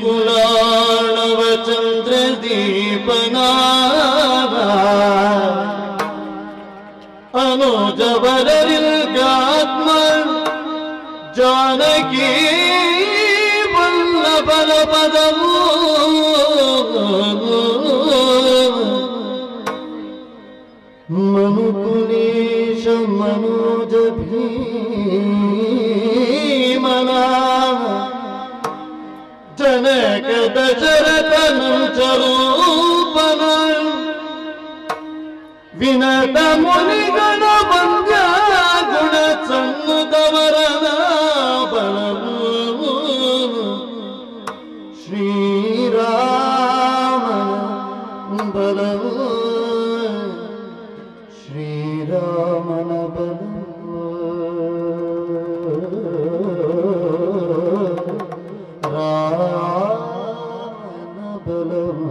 ಇನಕುಲಾಣವ ಚಂದ್ರದೀಪನಾ ಅನುಜವರರಿಗಾತ್ಮ ಜಾನಕಿ ವಲ್ಲಭನ ಪದವು ಮನುಕುಲೇಶ ಮನೋಜ ಭೀಮನ ಜನಕ ದಶರಥನಂಚರೂಪನ ವಿನತ ಮುನಿಗಣ ಬಂದ್ಯ ಗುಣ ಸನ್ನುತವರನ ಬಲವು ಶ್ರೀರಾಮನ ಬಲವು ಶ್ರೀರಾಮನ ಬಲವು ರಾಮನ ಬಲವು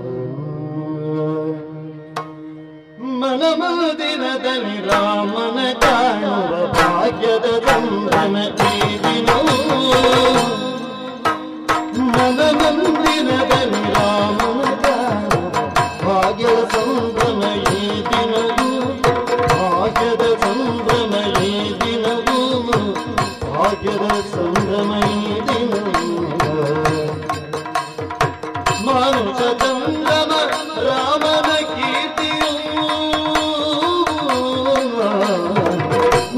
ಮನಮದಿನದಲ್ಲಿ ರಾಮನ ಕಾಣುವ ಭಾಗ್ಯದ ಸಂಭ್ರಮ ಈ ದಿನವೂ ಮನಮಂದಿರದಲ್ಲಿ ರಾಮನ ಕಾಣುವ ಭಾಗ್ಯದ ಸಂಭ್ರಮ ಈ ದಿನವೂ ಭಾಗ್ಯದ ಸಂಭ್ರಮ ಈ ದಿನವೂ ಭಾಗ್ಯದ ಸಂಭ್ರಮ ಈ ದಿನವೂ ಮಾನುಷ ಚಂದ್ರಮ ರಾಮನ ಕೀರ್ತಿಯು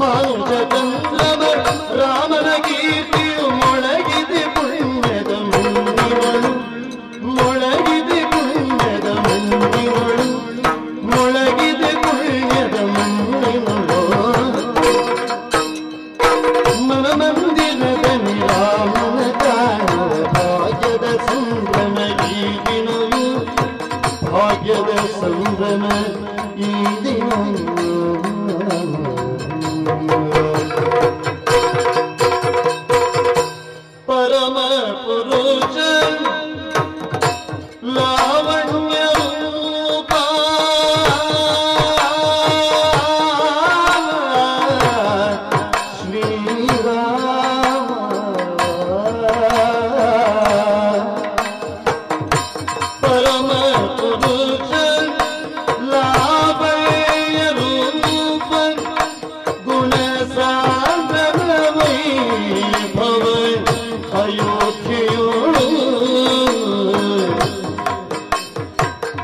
ಮಾನುಷ ಚಂದ್ರಮ ರಾಮನ ಕೀರ್ತಿಯು ಮೊಳಗಿದೆ ಪುಣ್ಯದ ಮುಂದಿವಳು ಮೊಳಗಿದೆ ಪುಣ್ಯದ ಮುಂದಿವಳು ಮೊಳಗಿದೆ ಪುಣ್ಯದ ಮುಂದಿವಳು ಮನಮಂದಿರದಲ್ಲಿ ರಾಮನ ಕಾಣುವ ಭಾಗ್ಯದ ಸಂಭ್ರಮ ಈ ದಿನವೂ ಭಾಗ್ಯದ ಸಂಭ್ರಮ ಈ ದಿನವೂ ಪರಮ ಪುರುಷ ಲಾವಣ್ಯ ರೂಪ ಪರಮ ಪುರುಷ ಲಾವಣ್ಯ ರೂಪ ಗುಣ ಸಾಂದ್ರ ವೈಭವ ಅಯೋಧ್ಯೆಯೋಳು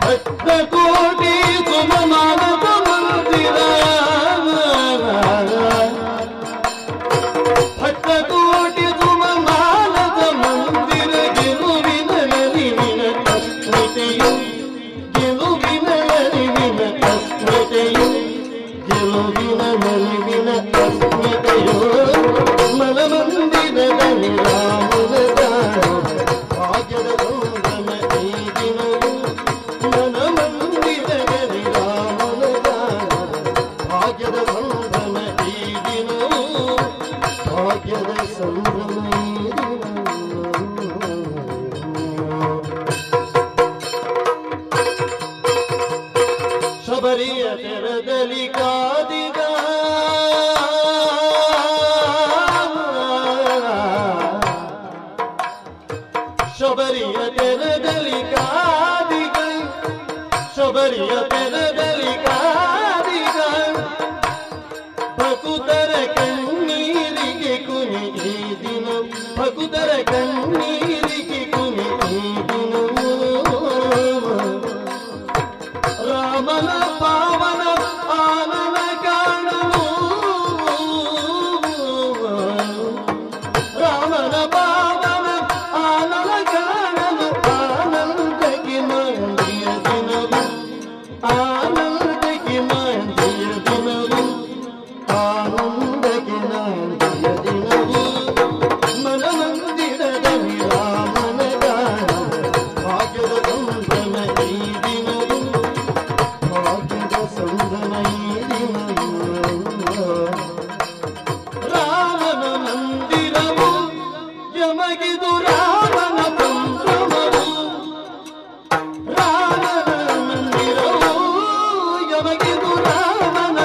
ಭಕ್ತ ಕೋಟಿ ಸುಮಮಾನದ ಮಂದಿರ ಭಕ್ತ ಕೋಟಿ ಸುಮಮಾನದ ಮಂದಿರ ಗೆಲುವಿನ ನಲಿವಿನ ಅಸ್ಮಿತೆಯು ಗೆಲುವಿನ ನಲಿವಿನ ಅಸ್ಮಿತೆಯು ಗೆಲುವಿನ ನಲಿವಿನ ಅಸ್ಮಿತೆಯು ಮನಮಂದಿರದಲ್ಲಿ ರಾಮನ ಕಾಣುವ ಭಾಗ್ಯದ ಸಂಭ್ರಮ ಈ ದಿನವೂ ಮನಮಂದಿರದಲ್ಲಿ ರಾಮನ ಕಾಣುವ ಭಾಗ್ಯದ ಸಂಭ್ರಮ ಈ ದಿನವೂ ಭಾಗ್ಯದ ಸಂಭ್ರಮ ಈ ದಿನವೂ ಶಬರಿಯ ತೆರದಲ್ಲಿ ಕಾದಿದ ಶಬರಿಯ ತೆರದಲ್ಲಿ ಕಾದಿಗ ಶಬರಿಯ ತೆರದಲ್ಲಿ ಕಾದಿಗ ಭಕುತರ ಕಣ್ಣೀರಿಗೆ ಕುನಿ ಈ ದಿನ ಭಕುತರ ಕಣ್ಣೀರಿಗೆ ಕುನಿ ಈ ದಿನವೂ ರಾಮನ ಪಾವನ ಆನನ ಕಾಣಲು ರಾಮನ ಪಾವನ ಆನನ ಕಾಣಲು ಆನಂದಕ್ಕೆ ಮಂದಿರ ದಿನವು ಆನಂದಕ್ಕೆ ಮಂದಿರ ದಿನವು ಆನಂದಕ್ಕೆ ಮಂದಿರ ದಿನವು ಮನಮಂದಿರದಲ್ಲಿ ರಾಮನ ಕಾಣುವ ಭಾಗ್ಯದ ಸಂಭ್ರಮ ಈ ದಿನವು ಭಾಗ್ಯದ ಸಂಭ್ರಮ ಈ ದಿನವು ರಾಮನ ಮಂದಿರವು ಯಮಗಿದು ರಾಮನ ಸಂಭ್ರಮವು ರಾಮನ ಮಂದಿರವು ಯಮಗಿದು ರಾಮನ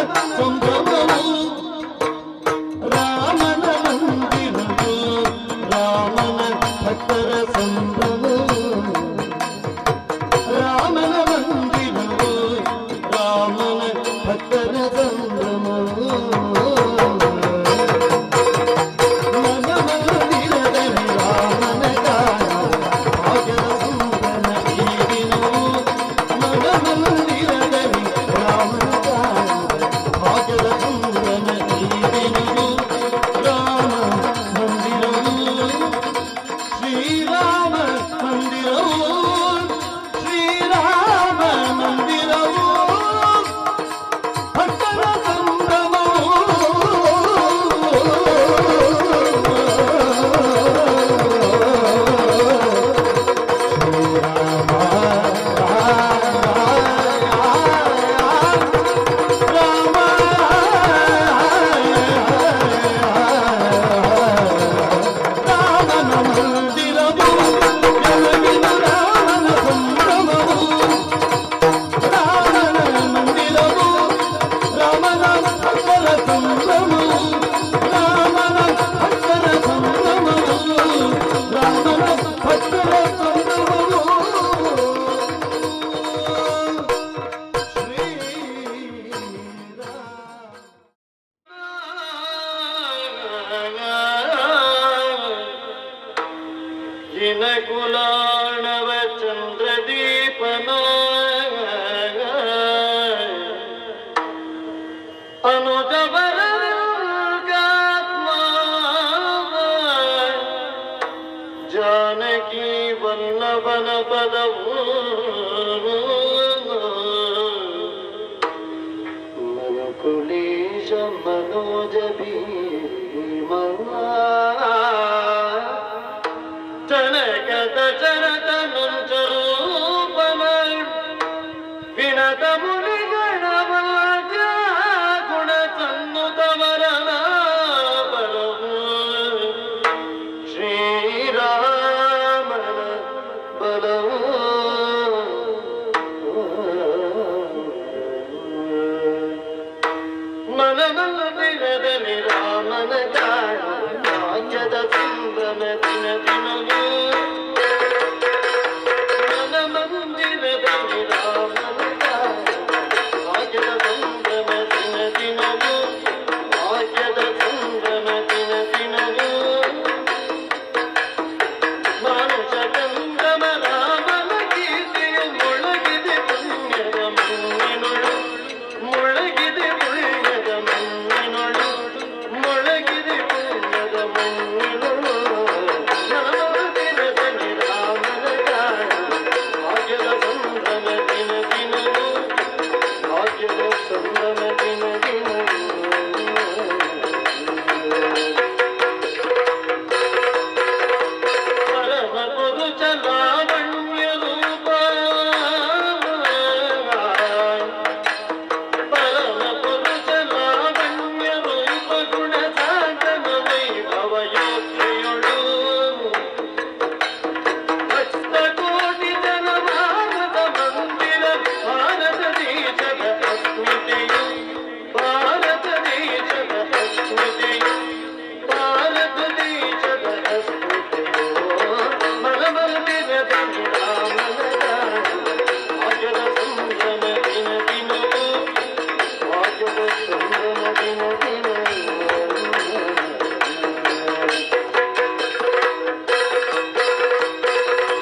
ಅನುಜವರ ಜಾನಕಿ ವಲ್ಲಭನ ಪದವು ಮನುಕುಲೇಶ ಮನೋಜ ಭೀಮ ಜನಕದ ಚರತ ನಂಚರೂಪನ ವಿನತ ಮುನಿಗಣ ಗುಣ ಸನ್ನುತವರನ ಬಲವು ಶ್ರೀರಾಮನ ಬಲವು ಮನಮಂದಿರದಲ್ಲಿ ರಾಮನ ಕಾಣ ರಾಜ್ಯದ ಸಂಭ್ರಮ ದಿನ ದಿನವೂ ಮನಮಂದಿರದಲ್ಲಿ ರಾಮನ ಕಾಣ ರಾಜ್ಯದ ಸಂಭ್ರಮ ದಿನ ದಿನವೂ ರಾಜ್ಯದ ಸಂಭ್ರಮ ದಿನ ದಿನವೂ ಮಾನುಷ ಚಂದ್ರಮ ರಾಮನ ಕೀರ್ತಿಯು ಮೊಳಗಿದೆ ಪುಣ್ಯದ ಮಣ್ಣಿನೊಳು ಮೊಳಗಿದೆ ಪುಣ್ಯದ ಮಣ್ಣಿನೊಳು ಮೊಳಗಿದೆ ಪುಣ್ಯದ ಮಣ್ಣಿನೊಳು ದಿನದಲ್ಲಿ ರಾಮನ ಕಾಣ ಭಾಗ್ಯದ ಸಂಭ್ರಮ ದಿನ ದಿನವೂ ಭಾಗ್ಯದ ಸಂಭ್ರಮ ದಿನ ದಿನವೂ ಪರಮ ಪುರುಷ ಲಾವಣ್ಯ ರೂಪ ಪರಮ ಪುರುಷ ಲಾವಣ್ಯ ರೂಪ ಗುಣ ಸಾಧನ ವೈಭವ ಯೋಗ್ಯೆಯೊಳು ಭಕ್ತ ಕೋಟಿ ಜನ ಭಾರತ ಮಂದಿರ ಭಾರತ ದೇಶದ ಅಸ್ಮಿತೆಯು ಭಾರತ ದೇಶದ ಅಸ್ಮಿತೆಯು ಭಾರತ ದೇಶದ ಅಸ್ಮಿತೆಯು ಮನಮಂದಿರದಲ್ಲಿ ರಾಮನ ಕಾಣ ಭಾಗ್ಯದ ಸಂಭ್ರಮ ದಿನ ದಿನವೂ ಭಾಗ್ಯದ ಸಂಭ್ರಮ ದಿನ ದಿನವೂ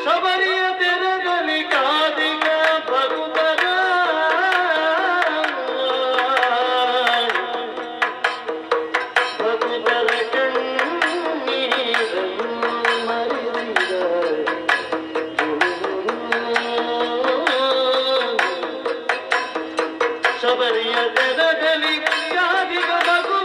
ಶಬರಿಯ ತೆರದಲ್ಲಿ ಕಾದಿಗ ಭಕ್ತರ ಭಕ್ತರ ಕಣ್ಣೀರನ್ನು ಮರೆಸಿದ ಶಬರಿಯ ತೆರದಲ್ಲಿ ಕಾದಿಗ ಭಕ್ತರ